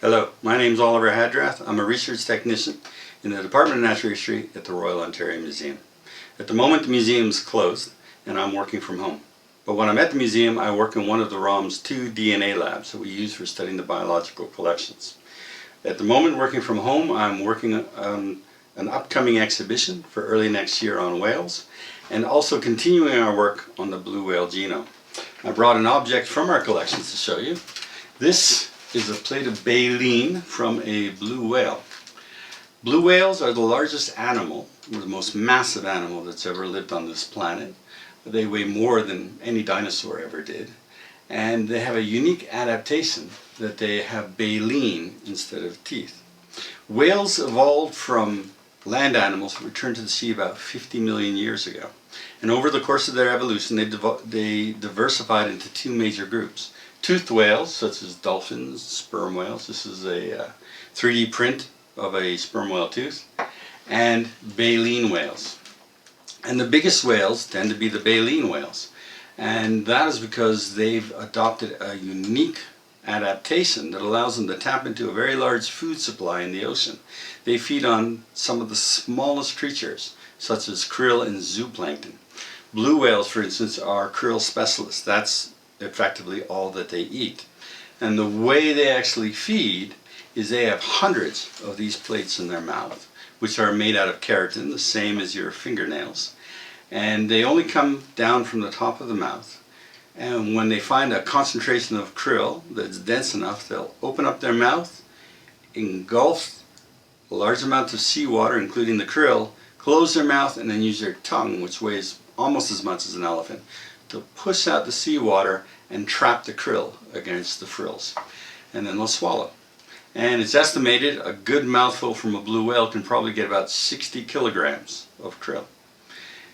Hello, my name is Oliver Haddrath. I'm a research technician in the Department of Natural History at the Royal Ontario Museum. At the moment the museum is closed and I'm working from home. But when I'm at the museum I work in one of the ROM's 2 DNA labs that we use for studying the biological collections. At the moment working from home I'm working on an upcoming exhibition for early next year on whales and also continuing our work on the blue whale genome. I brought an object from our collections to show you. This is a plate of baleen from a blue whale. Blue whales are the largest animal, or the most massive animal that's ever lived on this planet. They weigh more than any dinosaur ever did. And they have a unique adaptation that they have baleen instead of teeth. Whales evolved from land animals that returned to the sea about 50 million years ago. And over the course of their evolution they diversified into 2 major groups. Toothed whales, such as dolphins, sperm whales. This is a 3D print of a sperm whale tooth. And baleen whales. And the biggest whales tend to be the baleen whales. And that is because they've adopted a unique adaptation that allows them to tap into a very large food supply in the ocean. They feed on some of the smallest creatures, such as krill and zooplankton. Blue whales, for instance, are krill specialists. That's effectively all that they eat. And the way they actually feed is they have hundreds of these plates in their mouth, which are made out of keratin, the same as your fingernails. And they only come down from the top of the mouth. And when they find a concentration of krill that's dense enough, they'll open up their mouth, engulf a large amount of seawater, including the krill, close their mouth, and then use their tongue, which weighs almost as much as an elephant, to push out the seawater and trap the krill against the frills. And then they'll swallow. And it's estimated a good mouthful from a blue whale can probably get about 60 kilograms of krill.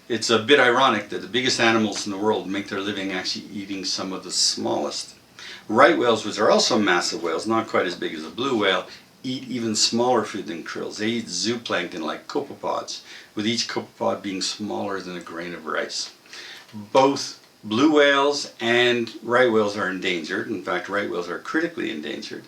It's a bit ironic that the biggest animals in the world make their living actually eating some of the smallest. Right whales, which are also massive whales, not quite as big as a blue whale, eat even smaller food than krills. They eat zooplankton like copepods, with each copepod being smaller than a grain of rice. Both blue whales and right whales are endangered. In fact, right whales are critically endangered.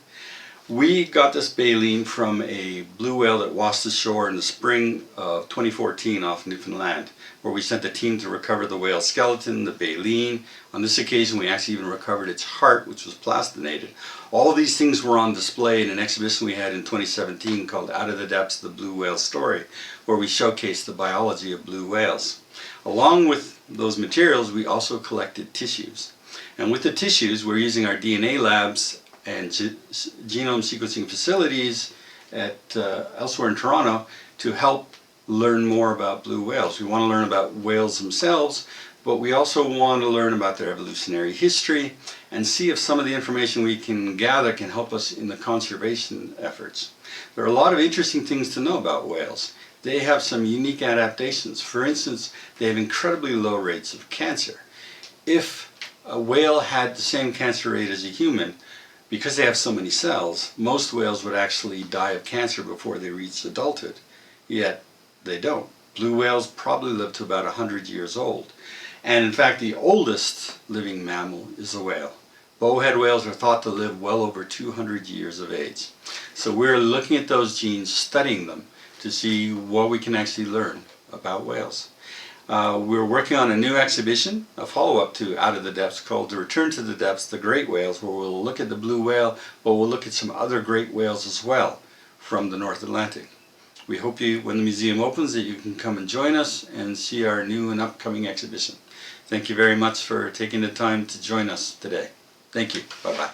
We got this baleen from a blue whale that washed ashore in the spring of 2014 off Newfoundland, where we sent a team to recover the whale skeleton, the baleen. On this occasion we actually even recovered its heart, which was plastinated. All of these things were on display in an exhibition we had in 2017 called Out of the Depths, the Blue Whale Story, where we showcased the biology of blue whales. Along with those materials we also collected tissues. And with the tissues we're using our DNA labs and genome sequencing facilities at elsewhere in Toronto to help learn more about blue whales. We want to learn about whales themselves, but we also want to learn about their evolutionary history and see if some of the information we can gather can help us in the conservation efforts. There are a lot of interesting things to know about whales. They have some unique adaptations. For instance, they have incredibly low rates of cancer. If a whale had the same cancer rate as a human, because they have so many cells, most whales would actually die of cancer before they reach adulthood. Yet they don't. Blue whales probably live to about 100 years old. And in fact, the oldest living mammal is a whale. Bowhead whales are thought to live well over 200 years of age. So we're looking at those genes, studying them, to see what we can actually learn about whales. We're working on a new exhibition, a follow-up to Out of the Depths, called The Return to the Depths, the Great Whales, where we'll look at the blue whale, but we'll look at some other great whales as well from the North Atlantic. We hope when the museum opens that you can come and join us and see our new and upcoming exhibition. Thank you very much for taking the time to join us today. Thank you. Bye-bye.